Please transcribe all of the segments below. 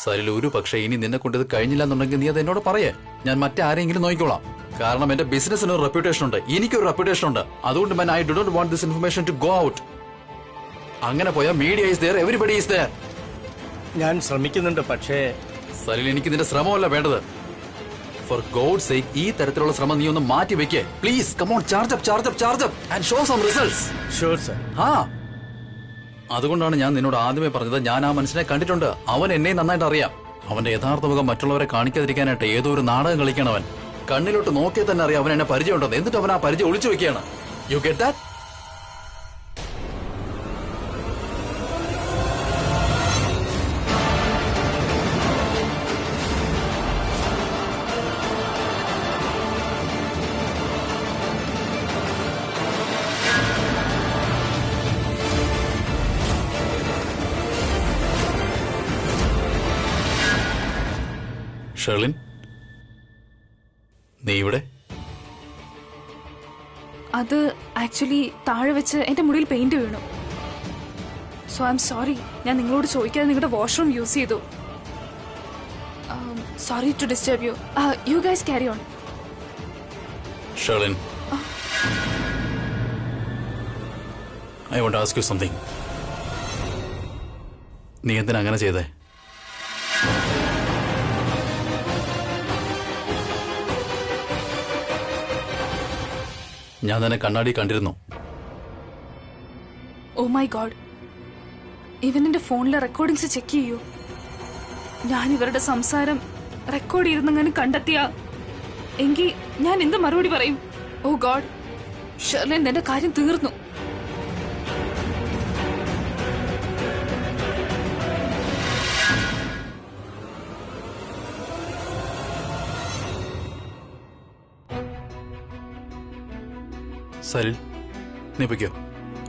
സരിൽ ഒരു പക്ഷേ ഇനി നിന്നെ കൊണ്ട് ഇത് കഴിഞ്ഞില്ല എന്നുണ്ടെങ്കിൽ നീ അത് എന്നോട് പറയേ. ഞാൻ മറ്റാരെങ്കിലും നോക്കിക്കോളാം. കാരണം എന്റെ ബിസിനസ്സിന് ഒരു റെപ്യൂട്ടേഷൻ ഉണ്ട്, എനിക്കൊരു റെപ്യൂട്ടേഷൻ ഉണ്ട്. അതുകൊണ്ട് I do not want this information to go out. അങ്ങനെ പോയാൽ media is there, everybody is there. ഞാൻ ശ്രമിക്കുന്നുണ്ട്, പക്ഷേ സരിൽ എനിക്ക് നിന്റെ ശ്രമമല്ല വേണ്ടത്. ഫോർ ഗോഡ് സേക്ക് ഈ തരത്തിലുള്ള ശ്രമം നീ ഒന്ന് മാറ്റി വെക്കേ please. Come on, charge up and show some results. Sure sir. അതുകൊണ്ടാണ് ഞാൻ നിന്നോട് ആദ്യമേ പറഞ്ഞത്, ഞാൻ ആ മനുഷ്യനെ കണ്ടിട്ടുണ്ട്. അവൻ എന്നെ നന്നായിട്ട് അറിയാം. അവന്റെ യഥാർത്ഥ മുഖം മറ്റുള്ളവരെ കാണിക്കാതിരിക്കാനായിട്ട് ഏതോ ഒരു നാടകം കളിക്കണം. അവൻ കണ്ണിലോട്ട് നോക്കിയാൽ തന്നെ അറിയാം അവൻ എന്നെ പരിചയമുണ്ടെന്ന്. എന്നിട്ട് അവൻ ആ പരിചയം ഒളിച്ചു വെക്കുകയാണ്. You get that? ഷെർലിൻ, നീ ഇവിടെ? അത് ആക്ച്വലി താഴെ വെച്ച് എന്റെ മുടിയിൽ പെയിന്റ് വീണു. So I'm sorry. ഞാൻ നിങ്ങളോട് ചോദിക്കാതെ നിങ്ങളുടെ വാഷ്റൂം യൂസ് ചെയ്തു. Sorry to disturb you. You guys carry on. Sherlin, I want to ask you something. നീ എന്തിനാ അങ്ങനെ ചെയ്തേ? ഞാൻ തന്നെ കണ്ണാടി കണ്ടിരുന്നു. ഓ മൈ ഗോഡ്, ഇവൻ എന്റെ ഫോണിലെ റെക്കോർഡിങ്സ് ചെക്ക് ചെയ്യൂ. ഞാൻ ഇവരുടെ സംസാരം റെക്കോർഡ് ചെയ്തെന്നെങ്ങനെ കണ്ടെത്തിയ എങ്കിൽ ഞാൻ എന്ത് മറുപടി പറയും? ഓ ഗോഡ്, ഷെർലിൻ, എന്റെ കാര്യം തീർന്നു. സരിൽ, നീ പൊയ്ക്കോ.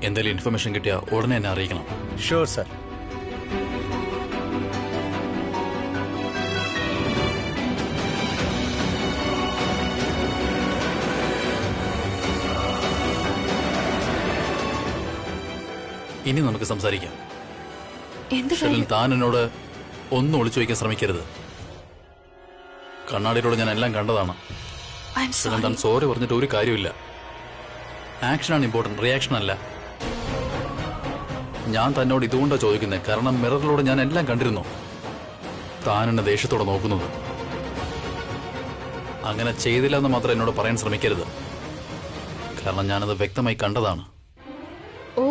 എന്തെങ്കിലും ഇൻഫർമേഷൻ കിട്ടിയാ ഉടനെ എന്നെ അറിയിക്കണം. Sure sir. ഇനി നമുക്ക് സംസാരിക്കാം. എന്ത്? താൻ എന്നോട് ഒന്നും ഒളിച്ചു വയ്ക്കാൻ ശ്രമിക്കരുത്. കണ്ണാടിയിലൂടെ ഞാൻ എല്ലാം കണ്ടതാണ്. താൻ സോറി പറഞ്ഞിട്ട് ഒരു കാര്യമില്ല. ആക്ഷനാണ് ഇമ്പോർട്ടന്റ്, റിയാക്ഷൻ അല്ല. ഞാൻ തന്നോട് ഇതുകൊണ്ടാണ് ചോദിക്കുന്നത്, കാരണം മിററിലൂടെ ഞാൻ എല്ലാം കണ്ടിരുന്നു. താൻ എന്നെ ദേഷ്യത്തോടെ നോക്കുന്നത്. അങ്ങനെ ചെയ്തില്ല എന്ന് മാത്രം എന്നോട് പറയാൻ ശ്രമിക്കരുത്, കാരണം ഞാനത് വ്യക്തമായി കണ്ടതാണ്. ഓ,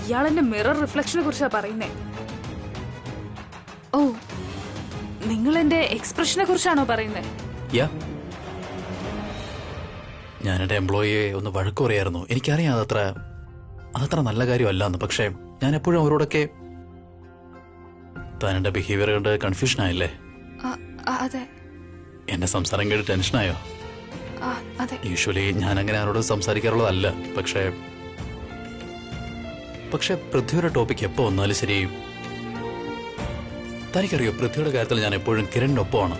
ഇയാളെന്റെ മിറർ റിഫ്ലക്ഷനെ കുറിച്ചാ പറയുന്നേ. ഓ, നിങ്ങൾ എന്റെ എക്സ്പ്രഷനെ കുറിച്ചാണോ പറയുന്നത്? യാ, ഞാൻ എന്റെ എംപ്ലോയിയെ ഒന്ന് വഴക്കു പറയായിരുന്നു. എനിക്കറിയാം അതത്ര നല്ല കാര്യമല്ലെന്ന്. പക്ഷേ ഞാൻ എപ്പോഴും അവരോടൊക്കെ താൻ എന്റെ ബിഹേവിയർ കണ്ട് കൺഫ്യൂഷൻ ആയില്ലേ? അതെ. എന്റെ സംസാരം കേട്ട് ടെൻഷനായോ? യൂഷ്വലി ഞാൻ അങ്ങനെ ആരോട് സംസാരിക്കാറുള്ളതല്ല. പക്ഷേ പൃഥ്വിയുടെ ടോപ്പിക് എപ്പോ വന്നാലും ശരി, തനിക്കറിയോ, പൃഥ്വിയുടെ കാര്യത്തിൽ ഞാൻ എപ്പോഴും കിരണിനൊപ്പമാണ്.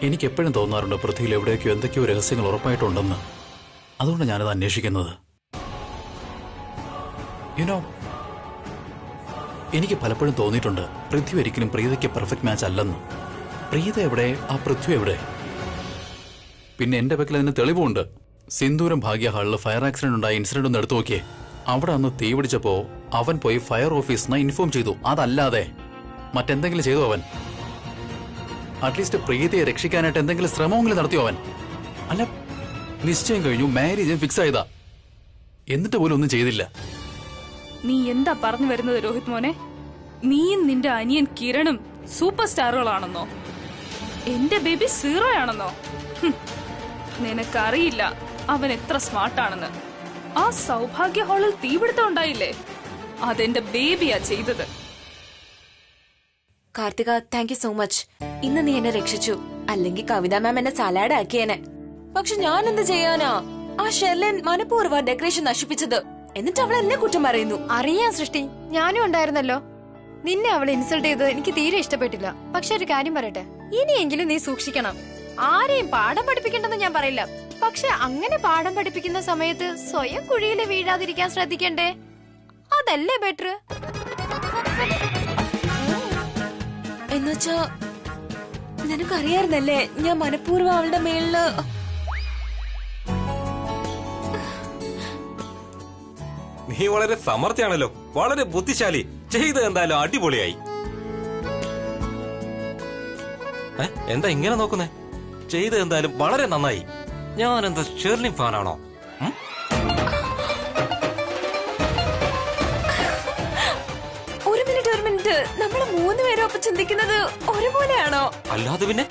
എനിക്ക് എപ്പോഴും തോന്നാറുണ്ട് പൃഥ്വിയിൽ എവിടെയൊക്കെയോ എന്തൊക്കെയോ രഹസ്യങ്ങൾ ഉറപ്പായിട്ടുണ്ടെന്ന്. അതുകൊണ്ട് ഞാനത് അന്വേഷിക്കുന്നത്. എനിക്ക് പലപ്പോഴും തോന്നിയിട്ടുണ്ട് പൃഥ്വി ഒരിക്കലും പ്രീതയ്ക്ക് പെർഫെക്റ്റ് മാച്ച് അല്ലെന്ന്. പ്രീത എവിടെ, ആ പൃഥ്വി എവിടെ? പിന്നെ എന്റെ പക്കൽ അതിന് തെളിവുണ്ട്. സിന്ദൂരം ഭാഗ്യ ഹാളിൽ ഫയർ ആക്സിഡന്റ് ഉണ്ടായ ഇൻസിഡന്റ് ഒന്ന് എടുത്തു നോക്കിയേ. അവിടെ അന്ന് തീ പിടിച്ചപ്പോ അവൻ പോയി ഫയർ ഓഫീസിനെ ഇൻഫോം ചെയ്തു. അതല്ലാതെ മറ്റെന്തെങ്കിലും ചെയ്തു അവൻ? അറ്റ്ലീസ്റ്റ് പ്രീതിയെ രക്ഷിക്കാനായിട്ട് എന്തെങ്കിലും ശ്രമമെങ്കിലും നടത്തിയോ അവൻ? അല്ല, നിശ്ചയം കഴിഞ്ഞു, മാരേജ് ഫിക്സ് ആയതാ, എന്നിട്ട് പോലും ഒന്നും ചെയ്തില്ല. നീ എന്താ പറഞ്ഞു വരുന്നത് രോഹിത് മോനെ? നീയും നിന്റെ അനിയൻ കിരണും സൂപ്പർ സ്റ്റാറുകളാണെന്നോ? എന്റെ ബേബി സീറോ ആണെന്നോ? നിനക്കറിയില്ല അവൻ എത്ര സ്മാർട്ടാണെന്ന്. ആ സൗഭാഗ്യ ഹാളിൽ തീപിടുത്തം ഉണ്ടായില്ലേ, അതെന്റെ ബേബിയാ ചെയ്തത്. Karthika, thank you so much. ഇന്ന് നീ എന്നെ രക്ഷിച്ചു. അല്ലെങ്കിൽ കവിത മാം എന്നെ സലാഡ് ആക്കിയേനെ. പക്ഷെ ഞാൻ എന്ത് ചെയ്യാനാ? ആ ഷെർലിൻ മനഃപൂർവ്വ ഡെക്കറേഷൻ നശിപ്പിച്ചത്. എന്നിട്ട് അവൾ എന്നെ കുറ്റം പറയുന്നു. അറിയാം സൃഷ്ടി, ഞാനും ഉണ്ടായിരുന്നല്ലോ. നിന്നെ അവൾ ഇൻസൾട്ട് ചെയ്തത് എനിക്ക് തീരെ ഇഷ്ടപ്പെട്ടില്ല. പക്ഷെ ഒരു കാര്യം പറയട്ടെ, ഇനിയെങ്കിലും നീ സൂക്ഷിക്കണം. ആരെയും പാഠം പഠിപ്പിക്കണ്ടെന്ന് ഞാൻ പറയില്ല, പക്ഷെ അങ്ങനെ പാഠം പഠിപ്പിക്കുന്ന സമയത്ത് സ്വയം കുഴിയിൽ വീഴാതിരിക്കാൻ ശ്രദ്ധിക്കണ്ടേ? അതല്ലേ ബെറ്റർ? എന്നുവെച്ചാ നിനക്കറിയായിരുന്നല്ലേ ഞാൻ മനഃപൂർവ്വം അവളുടെ മേളില്. നീ വളരെ സമർത്ഥയാണല്ലോ, വളരെ ബുദ്ധിശാലി. ചെയ്ത് എന്തായാലും അടിപൊളിയായി. എന്താ ഇങ്ങനെ നോക്കുന്നേ? ചെയ്ത് എന്തായാലും വളരെ നന്നായി. ഞാൻ എന്താ ഷെർലിൻ ഫാനാണോ? ഒരു മിനിറ്റ്, നമ്മള് 3 പേരും ഒപ്പം ചിന്തിക്കുന്നത് ഒരുപോലെയാണോ? അല്ലാതെ പിന്നെ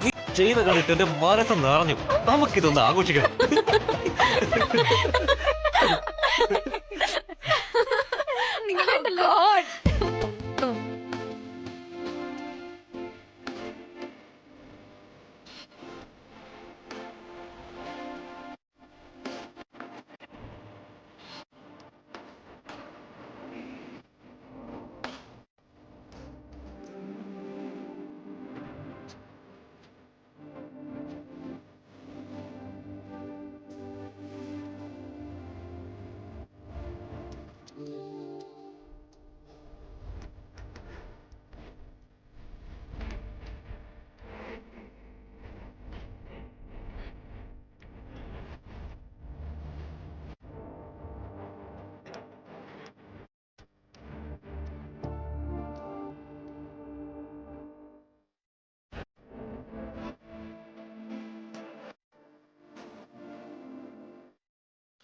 നീ ചെയ്ത് കണ്ടിട്ട് എന്റെ മനസ്സ് നിറഞ്ഞു. നമുക്കിതൊന്ന് ആഘോഷിക്കണം.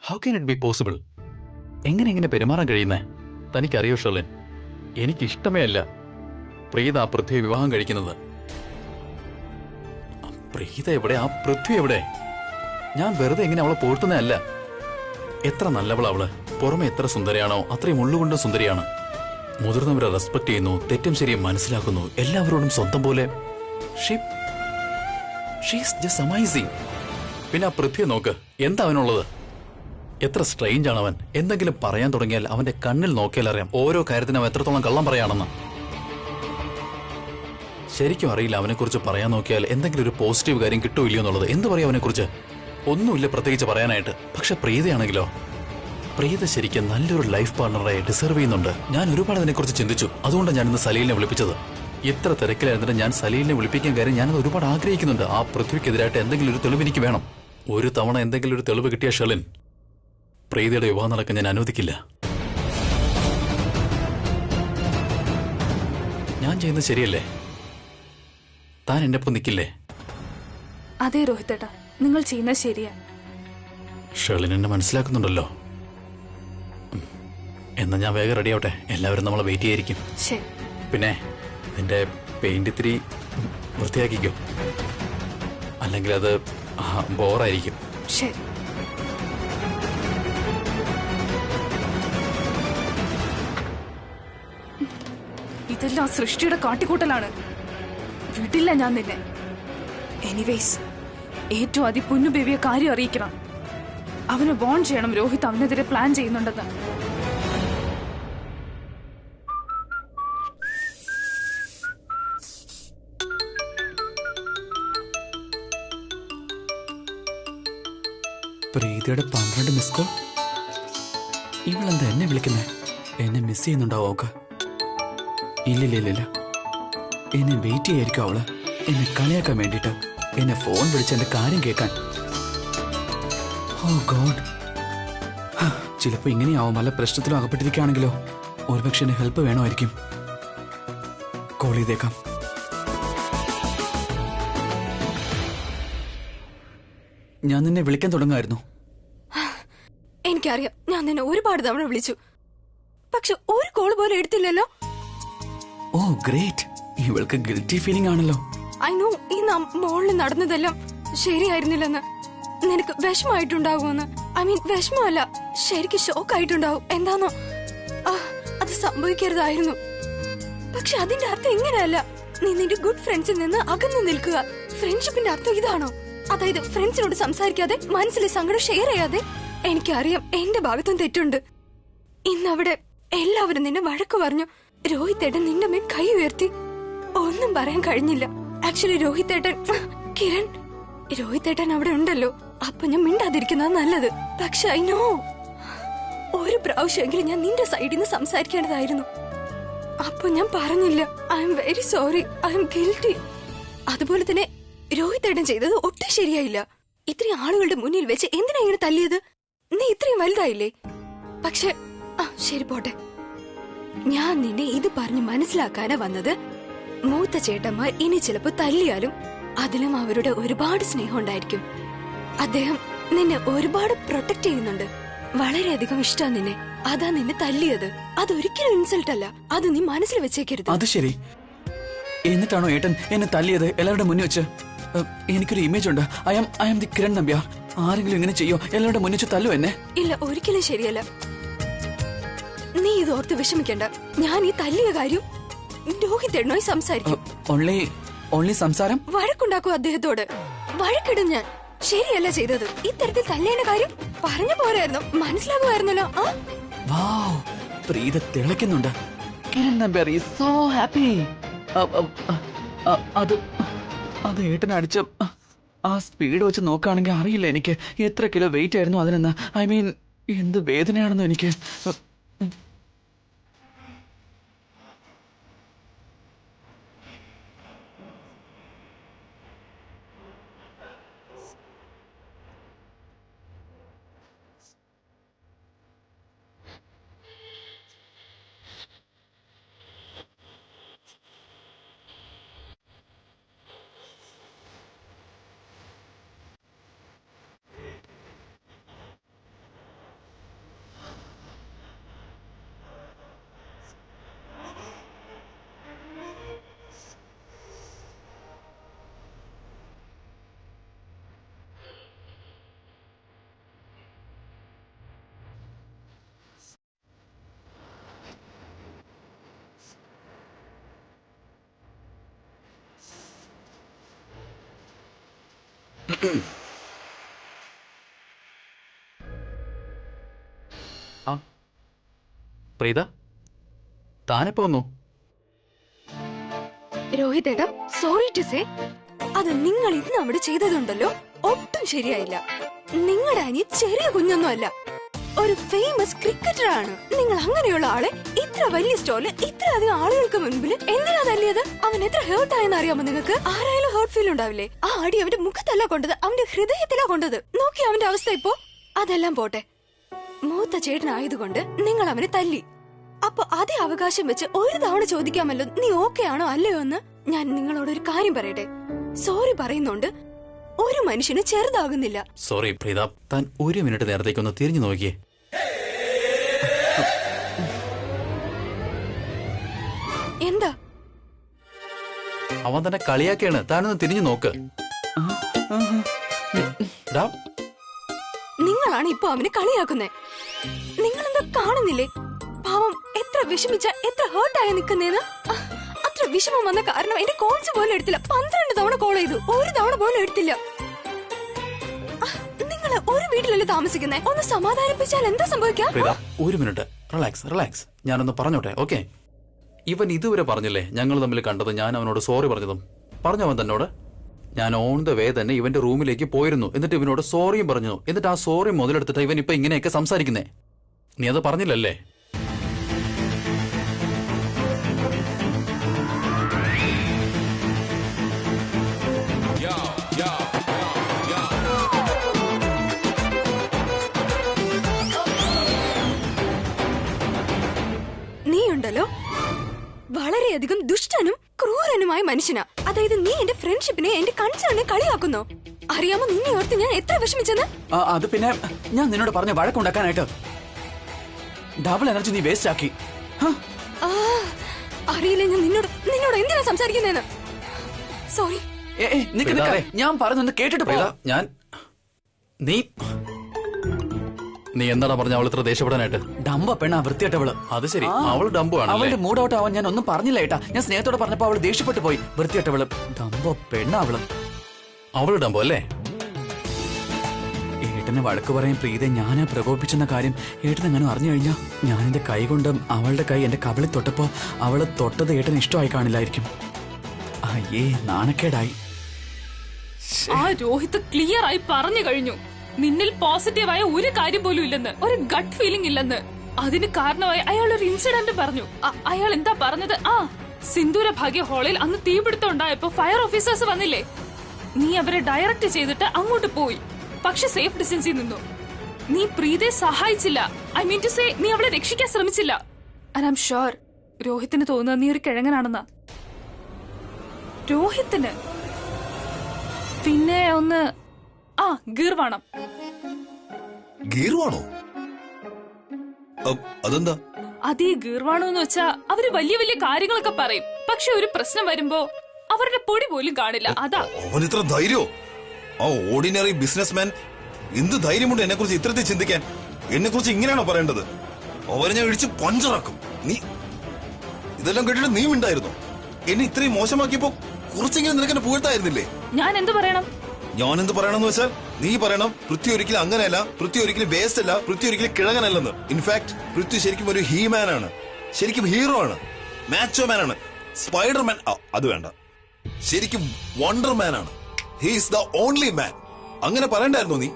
How can it be possible? എങ്ങനെ പെരുമാറാൻ കഴിയുന്നേ? തനിക്കറിയോ ഷെർലിൻ, എനിക്കിഷ്ടമേ അല്ല പ്രീത ആ പൃഥ്വി വിവാഹം കഴിക്കുന്നത്. പ്രീത എവിടെ? ആ പൃഥ്വി എവിടെ? ഞാൻ വെറുതെ എങ്ങനെ അവളെ പോഴ്ത്തുന്നതല്ല. എത്ര നല്ലവളാ അവള്. പുറമെ എത്ര സുന്ദരിയാണോ അത്രയും ഉള്ളുകൊണ്ടും സുന്ദരിയാണ്. മുതിർന്നവരെ റെസ്പെക്ട് ചെയ്യുന്നു, തെറ്റും ശരിയും മനസ്സിലാക്കുന്നു, എല്ലാവരോടും സ്വന്തം പോലെ. Just amazing. പിന്നെ ആ പൃഥ്വിയെ നോക്ക്, എന്താ അവനുള്ളത്? എത്ര സ്ട്രെയിഞ്ച് ആണ് അവൻ. എന്തെങ്കിലും പറയാൻ തുടങ്ങിയാൽ അവന്റെ കണ്ണിൽ നോക്കിയാൽ അറിയാം ഓരോ കാര്യത്തിനും അവൻ എത്രത്തോളം കള്ളം പറയാണെന്ന്. ശരിക്കും അറിയില്ല അവനെക്കുറിച്ച് പറയാൻ നോക്കിയാൽ എന്തെങ്കിലും ഒരു പോസിറ്റീവ് കാര്യം കിട്ടുമില്ലയോ എന്നുള്ളത്. എന്ത് പറയാം അവനെക്കുറിച്ച്? ഒന്നുമില്ല പ്രത്യേകിച്ച് പറയാനായിട്ട്. പക്ഷെ പ്രീതയാണെങ്കിലോ, പ്രീത ശരിക്കും നല്ലൊരു ലൈഫ് പാർട്ണറെ ഡിസർവ് ചെയ്യുന്നുണ്ട്. ഞാൻ ഒരുപാട് അതിനെക്കുറിച്ച് ചിന്തിച്ചു. അതുകൊണ്ടാണ് ഞാൻ ഇന്ന് സലീലിനെ വിളിപ്പിച്ചത്. ഇത്ര തിരക്കിലായിരുന്നിട്ട് ഞാൻ സലീലിനെ വിളിപ്പിക്കാൻ കാര്യം ഞാനത് ഒരുപാട് ആഗ്രഹിക്കുന്നുണ്ട്. ആ പൃഥ്വിക്കെതിരായിട്ട് എന്തെങ്കിലും ഒരു തെളിവ് എനിക്ക് വേണം. ഒരു തവണ എന്തെങ്കിലും ഒരു തെളിവ് കിട്ടിയ ഷെർലിൻ, പ്രീതിയുടെ വിവാഹം നടക്കാൻ ഞാൻ അനുവദിക്കില്ല. ഞാൻ ചെയ്യുന്നത് ശരിയല്ലേ? താൻ എന്റെ ഒപ്പം നിൽക്കില്ലേ? അതെ രോഹിത്തേട്ടാ, നിങ്ങൾ ചെയ്യുന്നത് ശരിയാ. ഷെർലിൻ എന്നെ മനസ്സിലാക്കുന്നുണ്ടല്ലോ. എന്നാ ഞാൻ വേഗം റെഡി ആവട്ടെ. എല്ലാവരും നമ്മളെ വെയിറ്റ് ചെയ്യായിരിക്കും. ശരി. പിന്നെ നിന്റെ പെയിന്റ് ഇത്തിരി വൃത്തിയാക്കിക്കോ, അല്ലെങ്കിൽ അത് ബോറായിരിക്കും. ശരി. ഇതെല്ലാം സൃഷ്ടിയുടെ കാട്ടിക്കൂട്ടലാണ്. വിടില്ല ഞാൻ നിന്നെ. എനിവേസ്, ഏറ്റവും പൊന്നു ബേബിയെ കാര്യം അറിയിക്കണം. അവന് വോൺ ചെയ്യണം രോഹിത് അവനെതിരെ പ്ലാൻ ചെയ്യുന്നുണ്ടെന്ന്. പ്രീതിയുടെ 12 മിസ് കോൾ. ഇവളെന്താ എന്നെ വിളിക്കുന്നേ? എന്നെ മിസ് ചെയ്യുന്നുണ്ടാവോ അവക്ക്? ഇല്ലില്ല, എന്നെ വെയിറ്റ് ചെയ്യായിരിക്കും അവള്. എന്നെ കളിയാക്കാൻ വേണ്ടിട്ട്, എന്നെ ഫോൺ വിളിച്ച് എന്റെ കാര്യം കേൾക്കാൻ. ഓ ഗോഡ്, ചിലപ്പോ ഇങ്ങനെയാവും. വല്ല പ്രശ്നത്തിലും അകപ്പെട്ടിരിക്കുകയാണെങ്കിലോ? ഒരുപക്ഷെ എന്നെ ഹെൽപ്പ് വേണമായിരിക്കും. കോൾ ചെയ്തേക്കാം. ഞാൻ നിന്നെ വിളിക്കാൻ തുടങ്ങായിരുന്നു. എനിക്കറിയാം, ഞാൻ നിന്നെ ഒരുപാട് തവണ വിളിച്ചു, പക്ഷെ ഒരു കോൾ പോലും എടുത്തില്ലല്ലോ. ഓ ഗ്രേറ്റ്, ഇവൾക്ക് ഗിൽറ്റി ഫീലിംഗ് ആണല്ലോ. ഐ നോ, ഈ മോളിൽ നടന്നതെല്ലാം ശരിയായിരുന്നില്ലെന്ന്. നിനക്ക് വിഷമായിട്ടുണ്ടാകുമെന്ന്. ഐ മീൻ വിഷമമല്ല, ശരിക്കും ഷോക്കായിട്ടുണ്ടാവും. എന്താന്നോ, അത് സംഭവിക്കരുതായിരുന്നു. പക്ഷെ അതിന്റെ അർത്ഥം ഇങ്ങനെയല്ല. നീ നിന്റെ ഗുഡ് ഫ്രണ്ട്സിൽ നിന്ന് അകന്നു നിൽക്കുക. ഫ്രണ്ട്ഷിപ്പിന്റെ അർത്ഥം ഇതാണോ? അതായത് ഫ്രണ്ട്സിനോട് സംസാരിക്കാതെ, മനസ്സിലെ സങ്കടം ഷെയർ ചെയ്യാതെ? എനിക്കറിയാം എന്റെ ഭാഗത്തും തെറ്റുണ്ട്. ഇന്നവിടെ എല്ലാവരും നിന്നെ വഴക്ക് പറഞ്ഞു. രോഹിത്തേട്ടൻ നിന്റെ മേൽ കൈ ഉയർത്തി. ഒന്നും പറയാൻ കഴിഞ്ഞില്ല. ആക്ച്വലി രോഹിത്തേട്ടൻ, കിരൺ, രോഹിത്തേട്ടൻ അവിടെ ഉണ്ടല്ലോ. അപ്പൊ ഞാൻ മിണ്ടാതിരിക്കുന്നത് നല്ലത്. പക്ഷെ ഐ നോ, ഒരു പ്രാവശ്യമെങ്കിലും ഞാൻ നിന്റെ സൈഡിൽ നിന്ന് സംസാരിക്കേണ്ടതായിരുന്നു. അപ്പൊ ഞാൻ പറഞ്ഞില്ല. I am very sorry. I M guilty. അതുപോലെ തന്നെ രോഹിത് ഏട്ടൻ ചെയ്തത് ഒട്ടും ശരിയായില്ല. ഇത്രയും ആളുകളുടെ മുന്നിൽ വെച്ച് എന്തിനാ ഇങ്ങനെ തല്ലിയത്? നീ ഇത്രയും വലുതായില്ലേ? പക്ഷെ ശരി പോട്ടെ. ഞാൻ നിന്നെ ഇത് പറഞ്ഞ് മനസ്സിലാക്കാനാ വന്നത്. മൂത്ത ചേട്ടന്മാർ ഇനി ചിലപ്പോ തല്ലിയാലും അതിലും അവരുടെ ഒരുപാട് സ്നേഹം ഉണ്ടായിരിക്കും. അദ്ദേഹം നിന്നെ ഒരുപാട് പ്രൊട്ടക്ട് ചെയ്യുന്നുണ്ട്. വളരെയധികം ഇഷ്ടാ നിന്നെ. അതാ നിന്നെ തല്ലിയത്. അതൊരിക്കലും ഇൻസൾട്ട് അല്ല. അത് നീ മനസ്സിൽ വെച്ചേക്കരുത്. അത് ശരി. എന്നിട്ടാണോ ഏട്ടൻ എന്നെ തല്ലിയത് എല്ലാവരുടെ മുന്നിൽ വെച്ച്? എനിക്കൊരു ഇമേജ് ഉണ്ട്. I am the Kiran Nambiar. ആരെങ്കിലും ഇങ്ങനെ ചെയ്യോ? എല്ലാവരുടെ മുന്നിൽ വെച്ച് തല്ലു എന്നെ? ഇല്ല, ഒരിക്കലും ശരിയല്ല. നീ ഇത് ഓർത്ത് വിഷമിക്കണ്ട. ഞാൻ ഈ തല്ലിയ കാര്യം രോഹിത് എണ്ണോയി സംസാരിക്കും. ഓൺലി സംസാരം? വഴക്കുണ്ടാക്കും അദ്ദേഹത്തോട്. വഴക്കിടും ഞാൻ. ശരിയല്ല ചെയ്തത്. ഇത്തരത്തിൽ തല്ലേണ്ട കാര്യം പറഞ്ഞു പോരായിരുന്നു. മനസ്സിലാകുമായിരുന്നല്ലോ. വാവ്, പ്രീത തിളയ്ക്കുന്നുണ്ട്. Kiran Nambiar is so happy. അത് ഏട്ടൻ അടിച്ച ആ സ്പീഡ് വെച്ച് നോക്കുകയാണെങ്കിൽ അറിയില്ല എനിക്ക് എത്ര കിലോ വെയിറ്റ് ആയിരുന്നു അതിനെന്ന്. ഐ മീൻ, എന്ത് വേദനയാണെന്ന് എനിക്ക്. പ്രീത, താനെപ്പോ വന്നു? രോഹിത് ഏട്ടാ, സോറി ടു സേ, അത് നിങ്ങൾ ഇന്ന് അവിടെ ചെയ്തതുണ്ടല്ലോ ഒട്ടും ശരിയായില്ല. നിങ്ങളുടെ അനിയൻ ചെറിയ കുഞ്ഞൊന്നും അല്ല, ഒരു ഫേമസ് ക്രിക്കറ്റർ ആണ്. നിങ്ങൾ അങ്ങനെയുള്ള ആളെ ഇത്ര വലിയ സ്റ്റോറിൽ ഇത്ര അധികം ആളുകൾക്ക് മുൻപിൽ എന്തിനാ തല്ലിയത്? അവൻ എത്ര ഹേർട്ട് ആയെന്ന് അറിയാമോ നിങ്ങൾക്ക്? ആരായാലും ഹേർട്ട് ഫീൽ ഉണ്ടാവില്ലേ? ആ അടി അവന്റെ മുഖത്തല്ല കൊണ്ടത്, അവന്റെ ഹൃദയത്തിലാ കൊണ്ടത്. നോക്കി അവന്റെ അവസ്ഥ ഇപ്പോ. അതെല്ലാം പോട്ടെ, മൂത്ത ചേട്ടനായതുകൊണ്ട് നിങ്ങൾ അവനെ തല്ലി. അപ്പൊ അതേ അവകാശം വെച്ച് ഒരു തവണ ചോദിക്കാമല്ലോ, നീ ഓക്കെ ആണോ അല്ലയോ എന്ന്. ഞാൻ നിങ്ങളോടൊരു കാര്യം പറയട്ടെ, സോറി പറയുന്നോണ്ട് ഒരു മനുഷ്യന് ചെറുതാകുന്നില്ല. സോറി പ്രീത, താൻ ഒരു മിനിറ്റ് നേരത്തേക്കൊന്ന് തിരിഞ്ഞു നോക്കിയേ. എന്താ? അവൻ തന്നെ കളിയാക്കിയാണ്. താനൊന്ന് തിരിഞ്ഞു നോക്ക്. നിങ്ങളാണ് ഇപ്പൊ അവനെ കളിയാക്കുന്നേ. നിങ്ങളെന്താ കാണുന്നില്ലേ? പാവം എത്ര വിഷമിച്ച, എത്ര ഹേർട്ടായ നിക്കുന്നേന്ന്. അത്ര വിഷമം വന്ന കാരണം എന്റെ കോൾസ് പോലും എടുത്തില്ല. 12 തവണ കോൾ ചെയ്തു, ഒരു തവണ പോലും എടുത്തില്ല. നിങ്ങള് ഒരു വീട്ടിലല്ലേ താമസിക്കുന്നേ? ഒന്ന് സമാധാനിപ്പിച്ചാൽ എന്താ സംഭവിക്കാം? ഒരു മിനിറ്റ്, റിലാക്സ്. ഞാനൊന്ന് പറഞ്ഞോട്ടെ, ഓക്കെ? ഇവൻ ഇതുവരെ പറഞ്ഞില്ലേ ഞങ്ങൾ തമ്മിൽ കണ്ടത്, ഞാൻ അവനോട് സോറി പറഞ്ഞതും? പറഞ്ഞവൻ തന്നോട് ഞാൻ ഓൺ ദ വേ തന്നെ ഇവന്റെ റൂമിലേക്ക് പോയിരുന്നു, എന്നിട്ട് ഇവനോട് സോറിയും പറഞ്ഞു. എന്നിട്ട് ആ സോറി മുതലെടുത്തിട്ട് ഇവൻ ഇപ്പൊ ഇങ്ങനെയൊക്കെ സംസാരിക്കുന്നേ. നീ അത് പറഞ്ഞില്ലല്ലേ? നീയുണ്ടല്ലോ വളരെയധികം ദുഷ്ടനും ക്രൂരനുമായ മനുഷ്യനാ. അതായത് നീ എന്റെ ഫ്രണ്ട്ഷിപ്പിനെ, എന്റെ കൺസേണിനെ കളിയാക്കുന്നു. അറിയാമോ നിന്നെ ഓർത്ത് ഞാൻ എത്ര വിഷമിച്ചെന്ന്? അത് പിന്നെ ഞാൻ നിന്നോട് പറഞ്ഞ വഴക്കുണ്ടാക്കാനായിട്ട് ഡബിൾ എനർജി നീ വേസ്റ്റ് ആക്കി. അറിയില്ല ഞാൻ നിന്നോട് എന്തിനാ സംസാരിക്കുന്നേന്ന്. സോറി. ഞാൻ പറഞ്ഞൊന്ന് കേട്ടിട്ട് പോയാ. നീ എന്താടാ പറഞ്ഞ അവൾ ഇത്ര ദേഷ്യപ്പെടാനായിട്ട്? ഡംബ പെണ്ണ വൃത്തിയായിട്ടവള്. അത് ശരി, അവള് ഡംബു ആണ്. അവളുടെ മൂഡ് ഔട്ട് ആവാൻ ഞാൻ ഒന്നും പറഞ്ഞില്ല ഏട്ടാ. ഞാൻ സ്നേഹത്തോടെ പറഞ്ഞപ്പോ അവള് ദേഷ്യപ്പെട്ടു പോയി. വൃത്തിയായിട്ടവള് ഡംബ പെണ്ണ അവള്. അവള് ഡംബു അല്ലേ? ഏട്ടനെ വഴക്ക് പറയാൻ പ്രീതെ ഞാനാ പ്രകോപിപ്പിച്ചെന്ന കാര്യം ഏട്ടൻ എങ്ങനെ അറിഞ്ഞു കഴിഞ്ഞാ, ഞാൻ എന്റെ കൈ കൊണ്ട് അവളുടെ കൈ എന്റെ കവിളിൽ തൊട്ടപ്പോ അവള് തൊട്ടത് ഏട്ടന് ഇഷ്ടമായി കാണില്ലായിരിക്കും. അയ്യേ, നാണക്കേടായി. ആ രോഹിത് ക്ലിയർ ആയി പറഞ്ഞു കഴിഞ്ഞു, നിന്നിൽ പോസിറ്റീവായ ഒരു കാര്യം പോലും ഇല്ലെന്ന്, ഒരു ഗട്ട് ഫീലിംഗ് ഇല്ലെന്ന്. അതിന് കാരണമായി അയാൾ ഒരു ഇൻസിഡന്റ് പറഞ്ഞു. അയാൾ എന്താ പറഞ്ഞത്? സിന്ദൂര ഭാഗ്യ ഹാളിൽ അന്ന് തീപിടുത്തം ഉണ്ടായപ്പോ ഫയർ ഓഫീസേഴ്സ് വന്നില്ലേ, നീ അവരെ ഡയറക്റ്റ് ചെയ്തിട്ട് അങ്ങോട്ട് പോയി, പക്ഷെ സേഫ് ഡിസ്റ്റൻസിൽ നിന്നു. നീ പ്രീതയെ സഹായിച്ചില്ല. ഐ മീൻ ടു സേ, നീ അവളെ രക്ഷിക്കാൻ ശ്രമിച്ചില്ല. ആൻഡ് ഐ ആം ഷുവർ രോഹിത്തിന് തോന്നുന്നത് നീ ഒരു കിഴങ്ങനാണെന്നാ. രോഹിത്തിന് പിന്നെ ഒന്ന് ഗീർവാണം. ഗീർവാണോ? അതെന്താ? അത് ഈ ഗീർവാണോ എന്ന് വെച്ചാ അവര് വലിയ വലിയ കാര്യങ്ങളൊക്കെ പറയും, പക്ഷെ ഒരു പ്രശ്നം വരുമ്പോ അവരുടെ പൊടി പോലും കാണില്ല. അതാ അവൻ ഇത്ര ധൈര്യോ? ആ ഓർഡിനറി ബിസിനസ്മാൻ എന്ത് ധൈര്യമുണ്ട് എന്നെ കുറിച്ച് ഇത്രത്തിൽ ചിന്തിക്കാൻ? എന്നെ കുറിച്ച് ഇങ്ങനെയാണോ പറയേണ്ടത്? അവരെ ഞാൻ ഇടിച്ച് പഞ്ചറാക്കും. നീ ഇതെല്ലാം കേട്ടിട്ട് നീ ഉണ്ടായിരുന്നു. എന്നെ ഇത്രയും മോശമാക്കിയപ്പോ കുറച്ചെങ്കിലും നിനക്ക് എന്നെ പുകഴ്ത്തായിരുന്നില്ലേ? ഞാൻ എന്ത് പറയണം? ഞാൻ എന്ത് പറയണമെന്ന് വെച്ചാൽ നീ പറയണം പൃഥ്വി ഒരിക്കലും അങ്ങനെയല്ല, പൃഥ്വി ഒരിക്കലും വേസ്റ്റ് അല്ല, പൃഥ്വി ഒരിക്കലും കിഴങ്ങനല്ലെന്ന്. ഇൻഫാക്ട് പൃഥ്വി ശരിക്കും ഒരു ഹീമാൻ ആണ്, ശരിക്കും ഹീറോ ആണ്, മാച്ചോ മാൻ ആണ്, സ്പൈഡർമാൻ. അത് വേണ്ട, ശരിക്കും വണ്ടർമാൻ ആണ്. ഹി ഈസ് ദ ഓൺലി മാൻ. അങ്ങനെ പറയണ്ടായിരുന്നോ നീ?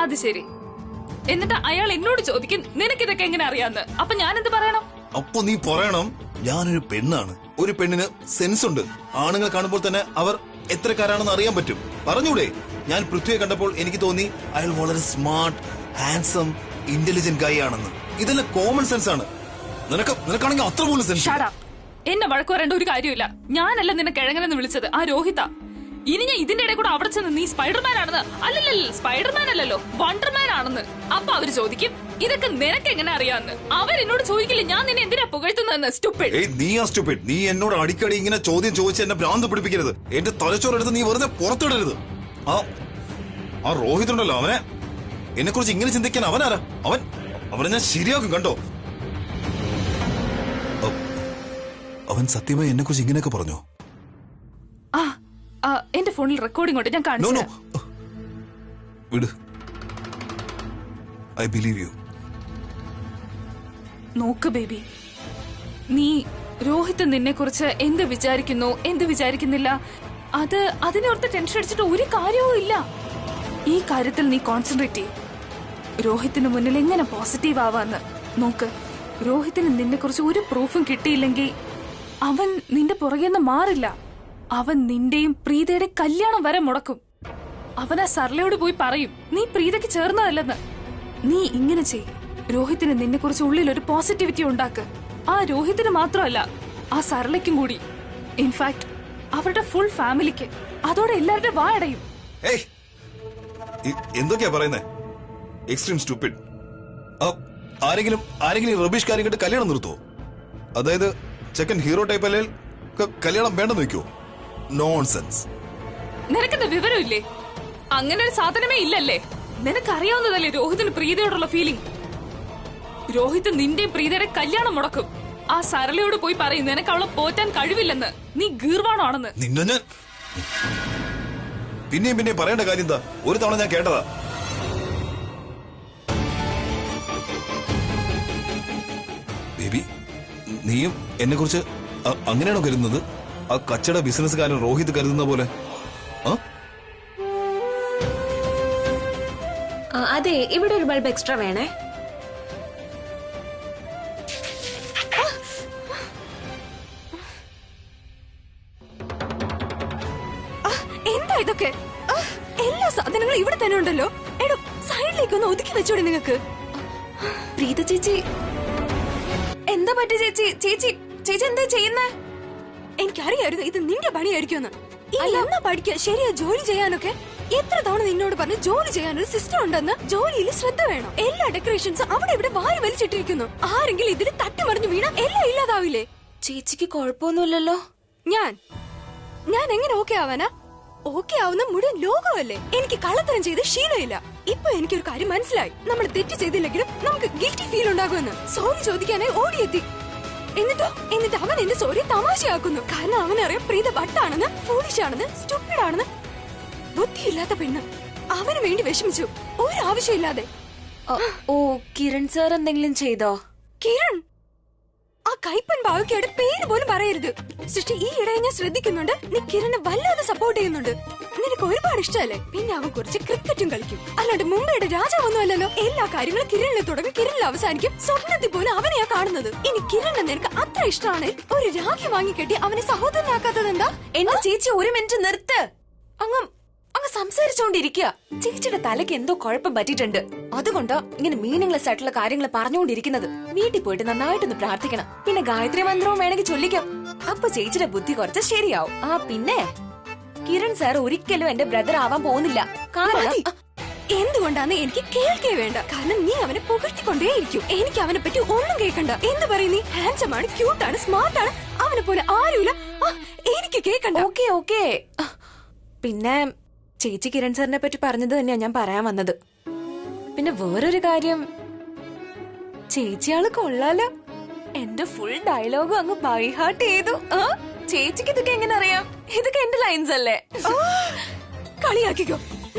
അത് ശരി. എന്നിട്ട് അയാൾ എന്നോട് ചോദിക്കും നിനക്കിതൊക്കെ എങ്ങനെ അറിയാന്ന്. അപ്പൊ ഞാൻ എന്ത് പറയണം? അപ്പൊ നീ പറയണം ഞാനൊരു പെണ്ണാണ്, ഒരു പെണ്ണിന് സെൻസ് ഉണ്ട്, ആണുങ്ങൾ കാണുമ്പോൾ തന്നെ അവർ എത്രക്കാരാണെന്ന് അറിയാൻ പറ്റും. പറഞ്ഞൂടെ? ഞാൻ പൃഥ്വിയെ കണ്ടപ്പോൾ എനിക്ക് തോന്നി അയാൾ വളരെ സ്മാർട്ട്, ഹാൻസം, ഇന്റലിജന്റ് ഗൈ ആണെന്ന്. ഇതെല്ലാം കോമൺ സെൻസ് ആണ്. നിനക്കാണെങ്കിൽ അത്ര പോലും സെൻസ്. എന്നെ വഴക്ക് പറയേണ്ട ഒരു കാര്യമില്ല. ഞാനല്ല നിന്നെ കിഴങ്ങനെന്ന് വിളിച്ചത്, ആ രോഹിത. ഇനി ഞാൻ ഇതിന്റെ ഇടയിൽ കൂടെ അവിടെ ചെന്ന് നീ സ്പൈഡർമാൻ ആണെന്ന്, അല്ലല്ലോ സ്പൈഡർമാൻ അല്ലല്ലോ വണ്ടർമാൻ ആണെന്ന്, അപ്പൊ അവര് ചോദിക്കും ഇതൊക്കെ നിനക്ക് എങ്ങനെ അറിയാന്ന്. അവരെന്നോട് ചോദിക്കില്ല ഞാൻ നിന്നെ എന്തിനാ പുകഴ്ത്തുന്നതെന്ന്. സ്റ്റുപ്പിഡ്. നീ എന്നോട് അടിക്കടി ഇങ്ങനെ ചോദ്യം ചോദിച്ച് എന്നെ ഭ്രാന്ത് പിടിപ്പിക്കരുത്. എന്റെ തലച്ചോറെടുത്ത് നീ വെറുതെ പുറത്തിടരുത്. ആ രോഹിതുണ്ടല്ലോ, അവനെ എന്നെ കുറിച്ച് ഇങ്ങനെ ചിന്തിക്കാൻ അവനാരാ? അവനെ ഞാൻ ശരിയാക്കും കണ്ടോ. അവൻ സത്യമായി എന്നെ കുറിച്ച് ഇങ്ങനെയൊക്കെ പറഞ്ഞോ? എന്റെ ഫോണിൽ റെക്കോർഡിംഗ് ഉണ്ട്, ഞാൻ കാണിച്ചു. വിട്, ഐ ബിലീവ് യു. നോക്ക് ബേബി, നീ രോഹിത് നിന്നെ കുറിച്ച് എന്ത് വിചാരിക്കുന്നു എന്ത് വിചാരിക്കുന്നില്ല അതിനോർത്ത് ടെൻഷൻ അടിച്ചിട്ട് ഒരു കാര്യവും ഇല്ല. ഈ കാര്യത്തിൽ നീ കോൺസെൻട്രേറ്റ് ചെയ്യും. രോഹിത്തിന് മുന്നിൽ എങ്ങനെ പോസിറ്റീവ് ആവാന്ന് നോക്ക്. രോഹിത്തിന് നിന്നെ കുറിച്ച് ഒരു പ്രൂഫും കിട്ടിയില്ലെങ്കിൽ അവൻ നിന്റെ പുറകെന്ന് മാറില്ല. അവൻ നിന്റെയും പ്രീതയുടെ കല്യാണം വരെ മുടക്കും. അവൻ ആ സർലയോട് പോയി പറയും നീ പ്രീതയ്ക്ക് ചേർന്നതല്ലെന്ന്. നീ ഇങ്ങനെ ചെയ്. രോഹിത്തിന് നിന്നെ കുറിച്ച് ഉള്ളിൽ ഒരു പോസിറ്റിവിറ്റി ഉണ്ടാക്ക്. ആ രോഹിത്തിന് മാത്രമല്ല, ആ സർലയ്ക്കും കൂടി. ഇൻഫാക്ട് അവരുടെ ഫുൾ ഫാമിലിക്ക്. അതോടെ എല്ലാവരുടെ വായടയും. എന്തൊക്കെയാ പറയുന്നേ? Extreme stupid. ആരെങ്കിലും റബീഷ് കാര്യം കേട്ട് കല്യാണം നിർത്തുവോ? അതായത് ചെക്കൻ ഹീറോ ടൈപ്പ് അല്ലേ കല്യാണം വേണ്ടെന്ന് വെക്കുവോ? നോൺസെൻസ്. നിനക്കെന്താ വിവരമില്ലേ? അങ്ങനെ ഒരു സാധനമേ ഇല്ലല്ലേ. നിനക്കറിയാവുന്നതല്ലേ രോഹിത്തിന് പ്രീതയോടുള്ള ഫീലിംഗ്. രോഹിത് നിന്റെയും പ്രീതയുടെ കല്യാണം മുടക്കും. ആ സരളയോട് പോയി പറയും നിനക്ക് അവളെ പോറ്റാൻ കഴിവില്ലെന്ന്, നീ ഗീർവാണോ ആണെന്ന്. നിന്നെ പിന്നെയും പറയേണ്ട കാര്യം എന്താ? ഒരു തവണ ഞാൻ കേട്ടതാ. ബേബി, നീയും എന്നെ കുറിച്ച് അങ്ങനെയാണോ കരുതുന്നത്? ആ കച്ചട ബിസിനസ്സുകാരൻ രോഹിത് കരുതുന്ന പോലെ? അതെ, ഇവിടെ ഒരു ബൾബ് എക്സ്ട്രാ വേണേ. എന്താ ഇതൊക്കെ? എല്ലാ സാധനങ്ങളും ഇവിടെ തന്നെ ഉണ്ടല്ലോ. എടോ, സൈഡിലേക്ക് ഒന്ന് ഒതുക്കി വെച്ചോടെ നിങ്ങൾക്ക്. പ്രീത ചേച്ചി എന്താ പറ്റി? ചേച്ചി എന്താ ചെയ്യുന്നേ? എനിക്കറിയായിരുന്നു ഇത് നിന്റെ പണിയായിരിക്കുമെന്ന്. എന്നാ പഠിക്കുക, ശരിയാ ജോലി ചെയ്യാനൊക്കെ. എത്ര തവണ നിന്നോട് പറഞ്ഞു ജോലി ചെയ്യാനൊരു സിസ്റ്റം ഉണ്ടെന്ന്. ജോലിയിൽ ശ്രദ്ധ വേണം. എല്ലാ ഡെക്കറേഷൻസും അവിടെ ഇവിടെ വാരി വലിച്ചിട്ടിരിക്കുന്നു. ആരെങ്കിലും ഇതിൽ തട്ടിമറിഞ്ഞു വീണ എല്ലാം ഇല്ലാതാവില്ലേ? ചേച്ചിക്ക് കുഴപ്പമൊന്നുമില്ലല്ലോ. ഞാൻ എങ്ങനെ ഓക്കെ ആവാനാ? ഓക്കെ ആവുന്ന മുഴുവൻ ലോകമല്ലേ. എനിക്ക് കള്ളത്തരം ചെയ്ത് ശീലമില്ല. ഇപ്പൊ എനിക്കൊരു കാര്യം മനസ്സിലായി. നമ്മൾ തെറ്റ് ചെയ്തില്ലെങ്കിലും നമുക്ക് ഗിൽറ്റി ഫീൽ ഉണ്ടാകുമെന്ന്. സോറി ചോദിക്കാനായി ഓടിയെത്തി. എന്നിട്ട് അവൻ എന്റെ സോറി തമാശയാക്കുന്നു. കാരണം അവനറിയാം പ്രീത ബട്ടാണെന്ന്, ഫൂളിഷ് ആണെന്ന്, സ്റ്റുപ്പിഡ് ആണെന്ന്. ബുദ്ധിയില്ലാത്ത പെണ്ണ്. അവന് വേണ്ടി വിഷമിച്ചു, ഒരു ആവശ്യമില്ലാതെ. കിരൺ സാർ എന്തെങ്കിലും ചെയ്തോ? കിരൺ ആ കൈപ്പൻ ഭാവിക്കയുടെ പേര് പോലും പറയരുത്. സൃഷ്ടി, ഈ ഇടയെ ഞാൻ ശ്രദ്ധിക്കുന്നുണ്ട്. നീ കിരണിനെ വല്ലാതെ സപ്പോർട്ട് ചെയ്യുന്നുണ്ട്. നിനക്ക് ഒരുപാട് ഇഷ്ടമല്ലേ? പിന്നെ അവൻ കുറച്ച് ക്രിക്കറ്റും കളിക്കും. അല്ലാണ്ട് മുംബൈയുടെ രാജാവൊന്നും അല്ലല്ലോ. എല്ലാ കാര്യങ്ങളും കിരണിൽ തുടങ്ങി കിരണിൽ അവസാനിക്കും. സ്വപ്നത്തിൽ പോലും അവനെയാ കാണുന്നത്. ഇനി കിരണിനെ നിനക്ക് അത്ര ഇഷ്ടമാണ്, ഒരു രാഖി വാങ്ങിക്കെട്ടി അവനെ സഹോദരനാക്കാത്തത് എന്താ? എന്റെ ചേച്ചി ഒരു മിനിറ്റ് നിർത്ത്. അങ്ങ് സംസാരിച്ചോണ്ടിരിക്കുക. ചേച്ചിയുടെ തലയ്ക്ക് എന്തോ കുഴപ്പം പറ്റിയിട്ടുണ്ട്. അതുകൊണ്ടാ ഇങ്ങനെ മീനിങ്ലെസ് ആയിട്ടുള്ള കാര്യങ്ങൾ പറഞ്ഞുകൊണ്ടിരിക്കുന്നത്. വീട്ടിൽ പോയിട്ട് നന്നായിട്ടൊന്ന് പ്രാർത്ഥിക്കണം. പിന്നെ ഗായത്രി മന്ത്രവും വേണമെങ്കിൽ ചൊല്ലിക്കാം. അപ്പൊ ചേച്ചിയുടെ ബുദ്ധി കുറച്ച് ശരിയാവും. പിന്നെ കിരൺ സാർ ഒരിക്കലും എന്റെ ബ്രദർ ആവാൻ പോകുന്നില്ല. കാരണം എന്തുകൊണ്ടാന്ന് എനിക്ക് കേൾക്കേ വേണ്ട. കാരണം നീ അവനെ പുകഴ്ത്തിക്കൊണ്ടേയിരിക്കും. എനിക്ക് അവനെ പറ്റി ഒന്നും കേൾക്കണ്ട. എന്ത് പറയും നീ? ഹാൻസം ആണ്, ക്യൂട്ടാണ്, സ്മാർട്ട് ആണ്. അവനെ പോലെ ആരുമില്ല. എനിക്ക് കേൾക്കണ്ട. Okay okay. പിന്നെ ചേച്ചി കിരൺ സാറിനെ പറ്റി പറഞ്ഞത് തന്നെയാ ഞാൻ പറയാൻ വന്നത്. പിന്നെ വേറൊരു കാര്യം, ചേച്ചിയാള് കൊള്ളാലോ. എന്റെ ഫുൾ ഡയലോഗും അങ്ങ് ബൈ ഹാർട്ട് ചെയ്തു. ചേച്ചിക്ക് ഇതൊക്കെ എങ്ങനെ അറിയാം? ഇതൊക്കെ എന്റെ ലൈൻസ് അല്ലേ? കളിയാക്കിക്കോ,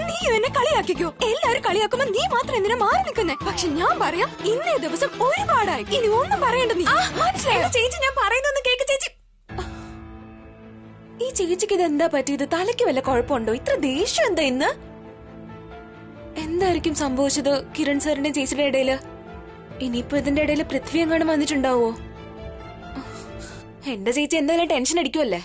നീ എന്നെ കളിയാക്കിക്കോ. എല്ലാരും കളിയാക്കുമ്പോ നീ മാത്രം എന്തിനാ മാറി നിൽക്കുന്നേ? പക്ഷെ ഞാൻ പറയാം, ഇന്നേ ദിവസം ഒരുപാടായി. ഇനി ഒന്നും പറയണ്ട നീ. മനസ്സിലായോ? ചേച്ചി, ഞാൻ പറയുന്നൊന്ന് കേക്ക് ചേച്ചി. ഈ ചേച്ചിക്ക് ഇത് എന്താ പറ്റിയത്? തലയ്ക്ക് വല്ല കുഴപ്പമുണ്ടോ? ഇത്ര ദേഷ്യം എന്താ ഇന്ന്? എന്തായിരിക്കും സംഭവിച്ചത് കിരൺ സാറിന്റെ ചേച്ചിയുടെ ഇടയില്? ഇനിയിപ്പോ ഇതിന്റെ ഇടയിൽ പൃഥ്വി എങ്ങാനും വന്നിട്ടുണ്ടാവോ? എന്റെ ചേച്ചി എന്തായാലും ടെൻഷൻ അടിക്കുമല്ലേ?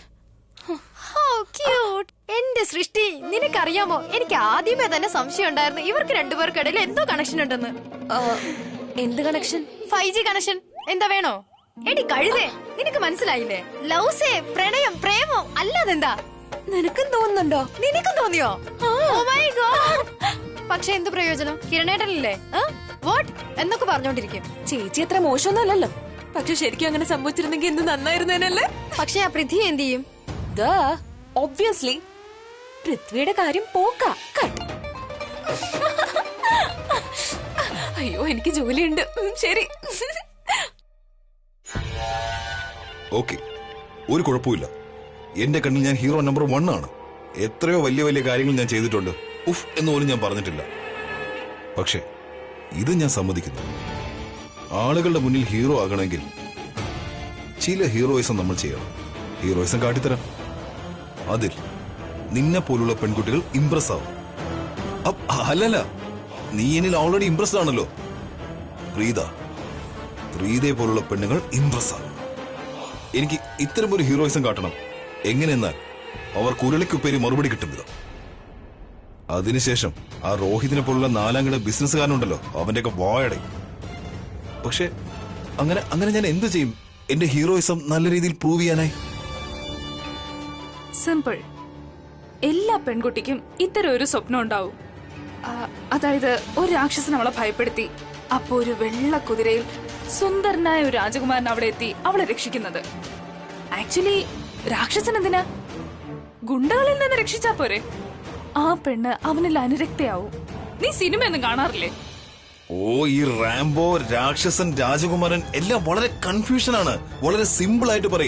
എന്റെ സൃഷ്ടി, നിനക്കറിയാമോ, എനിക്ക് ആദ്യമേ തന്നെ സംശയം ഉണ്ടായിരുന്നു ഇവർക്ക് രണ്ടുപേർക്കിടയിൽ എന്തോ കണക്ഷൻ ഉണ്ടെന്ന്. എന്ത് കണക്ഷൻ? 5G connection. എന്താ വേണോ? എടി കഴുതേ, നിനക്ക് മനസ്സിലായില്ലേ? ലൗസേ, പ്രണയം, പ്രേമം അല്ലാതെന്താ? നിനക്കും തോന്നുന്നുണ്ടോ? നിനക്കും തോന്നിയോ? Oh my God. പക്ഷെ എന്ത് പ്രയോജനം? കിരണേട്ടനല്ലേ വാട്ട് എന്നൊക്കെ പറഞ്ഞോണ്ടിരിക്കും. ചേച്ചി അത്ര മോശമൊന്നുമല്ലല്ലോ. പക്ഷെ ശരിക്കും അങ്ങനെ സംഭവിച്ചിരുന്നെങ്കിൽ എന്ത് നന്നായിരുന്നേനല്ലേ? പക്ഷെ ആ പൃഥ്വി എന്ത് ചെയ്യും? ഒബ്വിയസ്ലി പൃഥ്വിയുടെ കാര്യം പോക്കാ. കട്ട്. അയ്യോ, എനിക്ക് ജോലിയുണ്ട്. ശരി. ഓക്കെ, ഒരു കുഴപ്പമില്ല. എന്റെ കണ്ണിൽ ഞാൻ ഹീറോ നമ്പർ 1 ആണ്. എത്രയോ വലിയ വലിയ കാര്യങ്ങൾ ഞാൻ ചെയ്തിട്ടുണ്ട്. ഉഫ് എന്ന് പോലും ഞാൻ പറഞ്ഞിട്ടില്ല. പക്ഷെ ഇത് ഞാൻ സമ്മതിക്കുന്നു. ആളുകളുടെ മുന്നിൽ ഹീറോ ആകണമെങ്കിൽ ചില ഹീറോയിസം നമ്മൾ ചെയ്യണം. ഹീറോയിസം കാട്ടിത്തരാം. അതിൽ നിന്നെ പോലുള്ള പെൺകുട്ടികൾ ഇംപ്രസ് ആവും. അല്ലല്ല, നീ എന്നിൽ ഓൾറെഡി ഇംപ്രസ്ഡ് ആണല്ലോ. പ്രീതയെ പോലുള്ള പെണ്ണുങ്ങൾ ഇംപ്രസ് ആവും. എനിക്ക് ഇത്തരമൊരു ഹീറോയിസം കാട്ടണം. എങ്ങനെയെന്നാൽ അവർ കുരളിക്കുപ്പേരി മറുപടി കിട്ടും വിധം. അതിനുശേഷം ആ രോഹിതിനെ പോലുള്ള 4-കിട ബിസിനസ്സുകാരനുണ്ടല്ലോ, അവന്റെയൊക്കെ വായടയും. പക്ഷെ അങ്ങനെ ഞാൻ എന്ത് ചെയ്യും എന്റെ ഹീറോയിസം നല്ല രീതിയിൽ പ്രൂവ് ചെയ്യാനായി? സിമ്പിൾ. എല്ലാ പെൺകുട്ടിക്കും ഇത്തരം ഒരു സ്വപ്നം ഉണ്ടാവും. അതായത് ഒരു രാക്ഷസൻ അവളെ ഭയപ്പെടുത്തി, അപ്പോ ഒരു വെള്ള കുതിരയിൽ സുന്ദരനായ ഒരു രാജകുമാരൻ അവിടെ എത്തി അവളെ രക്ഷിക്കുന്നത്. ആക്ച്വലി രാക്ഷസൻ എന്തിനാ? ഗുണ്ടകളിൽ നിന്ന് രക്ഷിച്ചാ പോരെ? ആ പെണ്ണ് അവനിൽ അനുരക്തയാവും. നീ സിനിമയൊന്നും കാണാറില്ലേ? ഓ, ഈ റാംബോ, രാക്ഷസൻ, രാജകുമാരൻ എല്ലാം വളരെ കൺഫ്യൂഷൻ ആണ്. വളരെ സിമ്പിൾ ആയിട്ട് പറയും.